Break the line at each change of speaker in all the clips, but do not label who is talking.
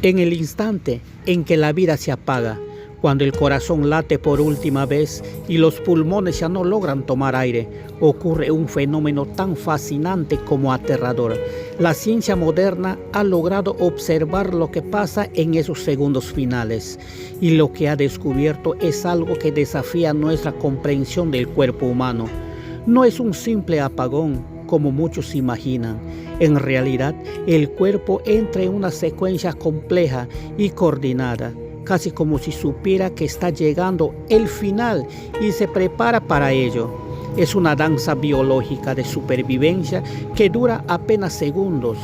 En el instante en que la vida se apaga, cuando el corazón late por última vez y los pulmones ya no logran tomar aire, ocurre un fenómeno tan fascinante como aterrador. La ciencia moderna ha logrado observar lo que pasa en esos segundos finales, y lo que ha descubierto es algo que desafía nuestra comprensión del cuerpo humano. No es un simple apagón, como muchos imaginan. En realidad, el cuerpo entra en una secuencia compleja y coordinada, casi como si supiera que está llegando el final y se prepara para ello. Es una danza biológica de supervivencia que dura apenas segundos,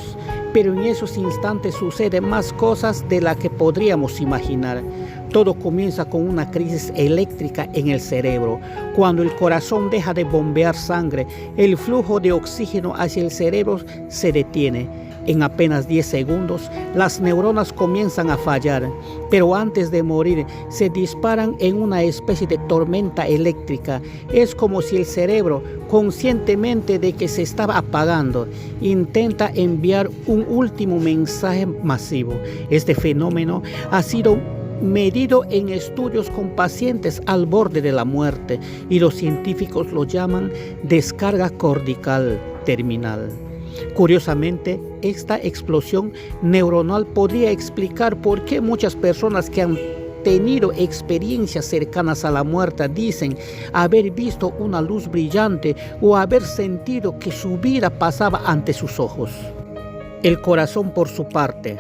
pero en esos instantes suceden más cosas de las que podríamos imaginar. Todo comienza con una crisis eléctrica en el cerebro. Cuando el corazón deja de bombear sangre, el flujo de oxígeno hacia el cerebro se detiene. En apenas 10 segundos, las neuronas comienzan a fallar, pero antes de morir se disparan en una especie de tormenta eléctrica. Es como si el cerebro, conscientemente de que se estaba apagando, intenta enviar un último mensaje masivo. Este fenómeno ha sido medido en estudios con pacientes al borde de la muerte y los científicos lo llaman descarga cortical terminal. Curiosamente, esta explosión neuronal podría explicar por qué muchas personas que han tenido experiencias cercanas a la muerte dicen haber visto una luz brillante o haber sentido que su vida pasaba ante sus ojos. El corazón, por su parte,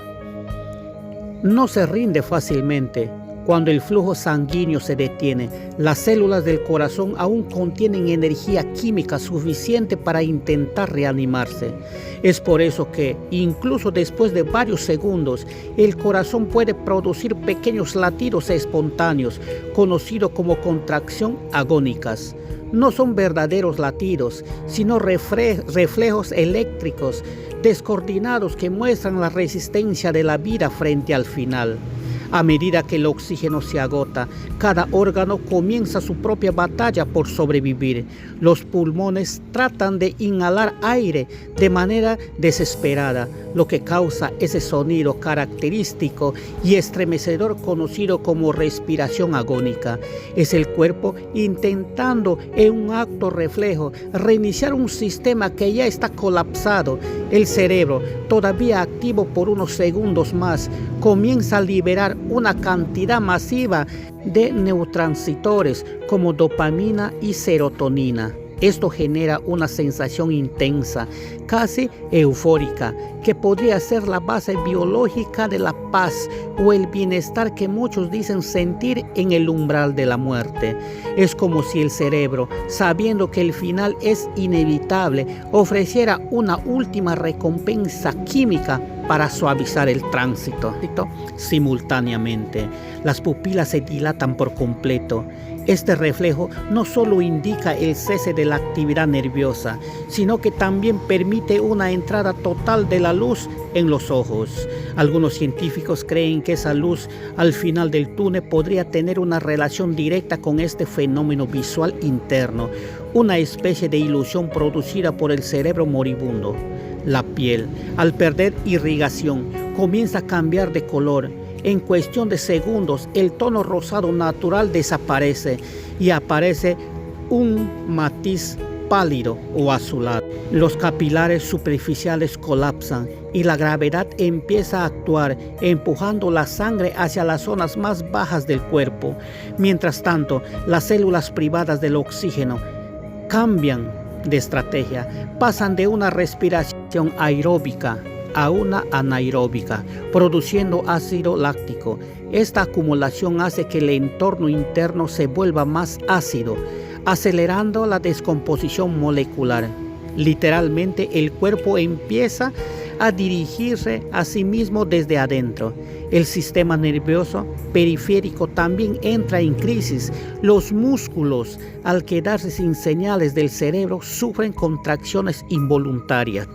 no se rinde fácilmente. Cuando el flujo sanguíneo se detiene, las células del corazón aún contienen energía química suficiente para intentar reanimarse. Es por eso que, incluso después de varios segundos, el corazón puede producir pequeños latidos espontáneos, conocidos como contracción agónicas. No son verdaderos latidos, sino reflejos eléctricos descoordinados que muestran la resistencia de la vida frente al final. A medida que el oxígeno se agota, cada órgano comienza su propia batalla por sobrevivir. Los pulmones tratan de inhalar aire de manera desesperada, lo que causa ese sonido característico y estremecedor conocido como respiración agónica. Es el cuerpo intentando, en un acto reflejo, reiniciar un sistema que ya está colapsado. El cerebro, todavía activo por unos segundos más, comienza a liberar una cantidad masiva de neurotransmisores como dopamina y serotonina. Esto genera una sensación intensa, casi eufórica, que podría ser la base biológica de la paz o el bienestar que muchos dicen sentir en el umbral de la muerte. Es como si el cerebro, sabiendo que el final es inevitable, ofreciera una última recompensa química para suavizar el tránsito. Simultáneamente, las pupilas se dilatan por completo. Este reflejo no solo indica el cese de la actividad nerviosa, sino que también permite una entrada total de la luz en los ojos. Algunos científicos creen que esa luz al final del túnel podría tener una relación directa con este fenómeno visual interno, una especie de ilusión producida por el cerebro moribundo. La piel, al perder irrigación, comienza a cambiar de color. En cuestión de segundos, el tono rosado natural desaparece y aparece un matiz pálido o azulado. Los capilares superficiales colapsan y la gravedad empieza a actuar, empujando la sangre hacia las zonas más bajas del cuerpo. Mientras tanto, las células privadas del oxígeno cambian de estrategia, pasan de una respiración aeróbica a una anaeróbica, produciendo ácido láctico. Esta acumulación hace que el entorno interno se vuelva más ácido, acelerando la descomposición molecular. Literalmente, el cuerpo empieza a dirigirse a sí mismo desde adentro. El sistema nervioso periférico también entra en crisis. Los músculos, al quedarse sin señales del cerebro, sufren contracciones involuntarias.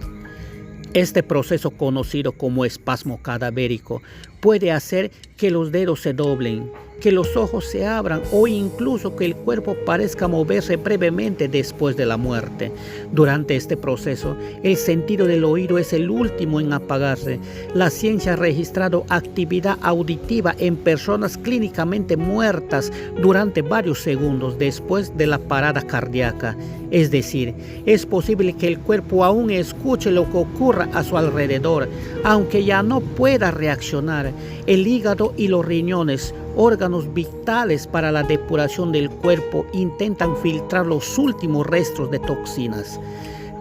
Este proceso, conocido como espasmo cadavérico, puede hacer que los dedos se doblen, que los ojos se abran o incluso que el cuerpo parezca moverse brevemente después de la muerte. Durante este proceso, el sentido del oído es el último en apagarse. La ciencia ha registrado actividad auditiva en personas clínicamente muertas durante varios segundos después de la parada cardíaca. Es decir, es posible que el cuerpo aún escuche lo que ocurra a su alrededor, aunque ya no pueda reaccionar. El hígado y los riñones, órganos vitales para la depuración del cuerpo, intentan filtrar los últimos restos de toxinas.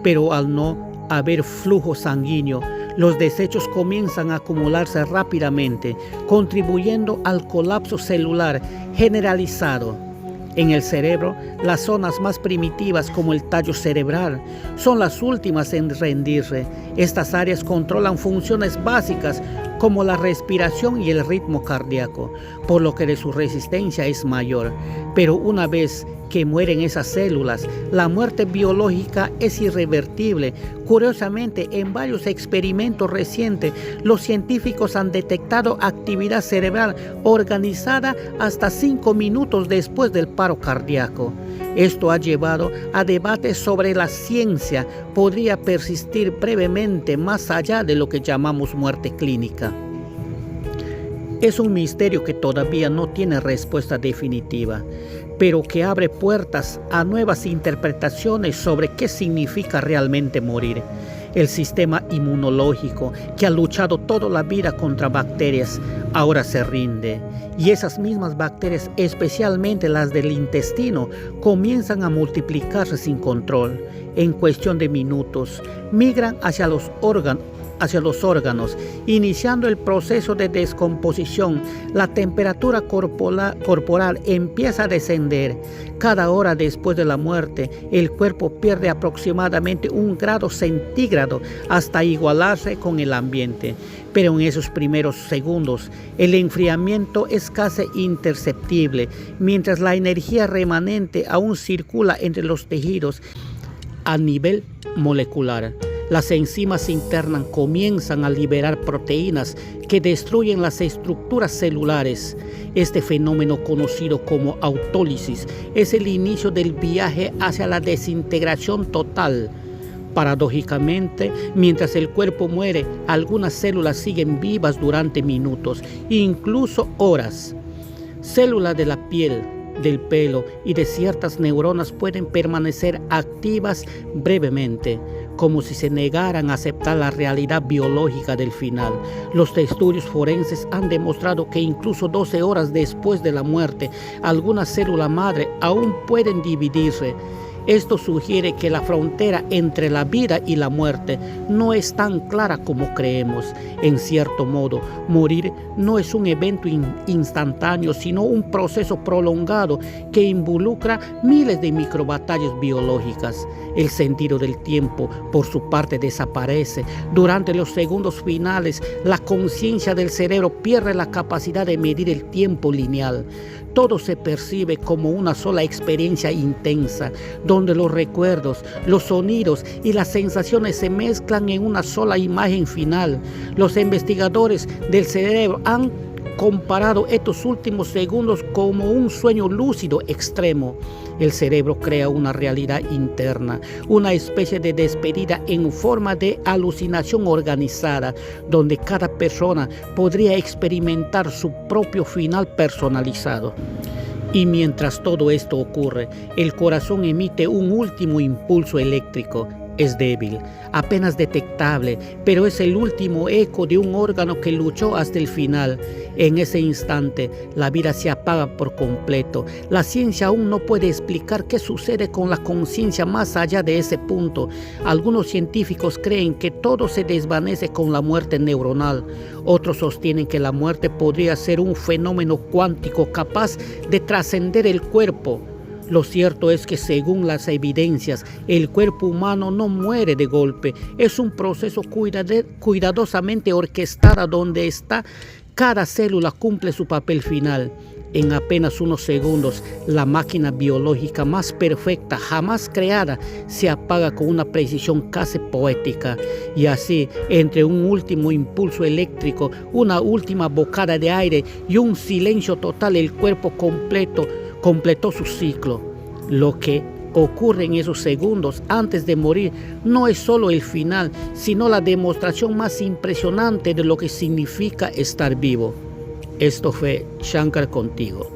Pero al no haber flujo sanguíneo, los desechos comienzan a acumularse rápidamente, contribuyendo al colapso celular generalizado. En el cerebro, las zonas más primitivas como el tallo cerebral son las últimas en rendirse. Estas áreas controlan funciones básicas como la respiración y el ritmo cardíaco, por lo que de su resistencia es mayor. Pero una vez que mueren esas células, la muerte biológica es irrevertible. Curiosamente, en varios experimentos recientes, los científicos han detectado actividad cerebral organizada hasta 5 minutos después del paro cardíaco. Esto ha llevado a debates sobre la ciencia podría persistir brevemente más allá de lo que llamamos muerte clínica. Es un misterio que todavía no tiene respuesta definitiva, pero que abre puertas a nuevas interpretaciones sobre qué significa realmente morir. El sistema inmunológico, que ha luchado toda la vida contra bacterias, ahora se rinde. Y esas mismas bacterias, especialmente las del intestino, comienzan a multiplicarse sin control. En cuestión de minutos, migran hacia los órganos, iniciando el proceso de descomposición. La temperatura corporal empieza a descender. Cada hora después de la muerte, el cuerpo pierde aproximadamente 1 grado centígrado hasta igualarse con el ambiente. Pero en esos primeros segundos, el enfriamiento es casi imperceptible, mientras la energía remanente aún circula entre los tejidos a nivel molecular. Las enzimas internas comienzan a liberar proteínas que destruyen las estructuras celulares. Este fenómeno, conocido como autólisis, es el inicio del viaje hacia la desintegración total. Paradójicamente, mientras el cuerpo muere, algunas células siguen vivas durante minutos, incluso horas. Células de la piel, del pelo y de ciertas neuronas pueden permanecer activas brevemente, como si se negaran a aceptar la realidad biológica del final. Los estudios forenses han demostrado que incluso 12 horas después de la muerte, algunas células madre aún pueden dividirse. Esto sugiere que la frontera entre la vida y la muerte no es tan clara como creemos. En cierto modo, morir no es un evento instantáneo, sino un proceso prolongado que involucra miles de microbatallas biológicas. El sentido del tiempo, por su parte, desaparece. Durante los segundos finales, la conciencia del cerebro pierde la capacidad de medir el tiempo lineal. Todo se percibe como una sola experiencia intensa, donde los recuerdos, los sonidos y las sensaciones se mezclan en una sola imagen final. Los investigadores del cerebro han comparado estos últimos segundos como un sueño lúcido extremo. El cerebro crea una realidad interna, una especie de despedida en forma de alucinación organizada, donde cada persona podría experimentar su propio final personalizado. Y mientras todo esto ocurre, el corazón emite un último impulso eléctrico. Es débil, apenas detectable, pero es el último eco de un órgano que luchó hasta el final. En ese instante, la vida se apaga por completo. La ciencia aún no puede explicar qué sucede con la conciencia más allá de ese punto. Algunos científicos creen que todo se desvanece con la muerte neuronal. Otros sostienen que la muerte podría ser un fenómeno cuántico capaz de trascender el cuerpo. Lo cierto es que, según las evidencias, el cuerpo humano no muere de golpe. Es un proceso cuidadosamente orquestado donde cada célula cumple su papel final. en apenas unos segundos, la máquina biológica más perfecta jamás creada se apaga con una precisión casi poética. Y así, entre un último impulso eléctrico, una última bocada de aire y un silencio total, el cuerpo completó su ciclo. Lo que ocurre en esos segundos antes de morir no es solo el final, sino la demostración más impresionante de lo que significa estar vivo. Esto fue Shankar contigo.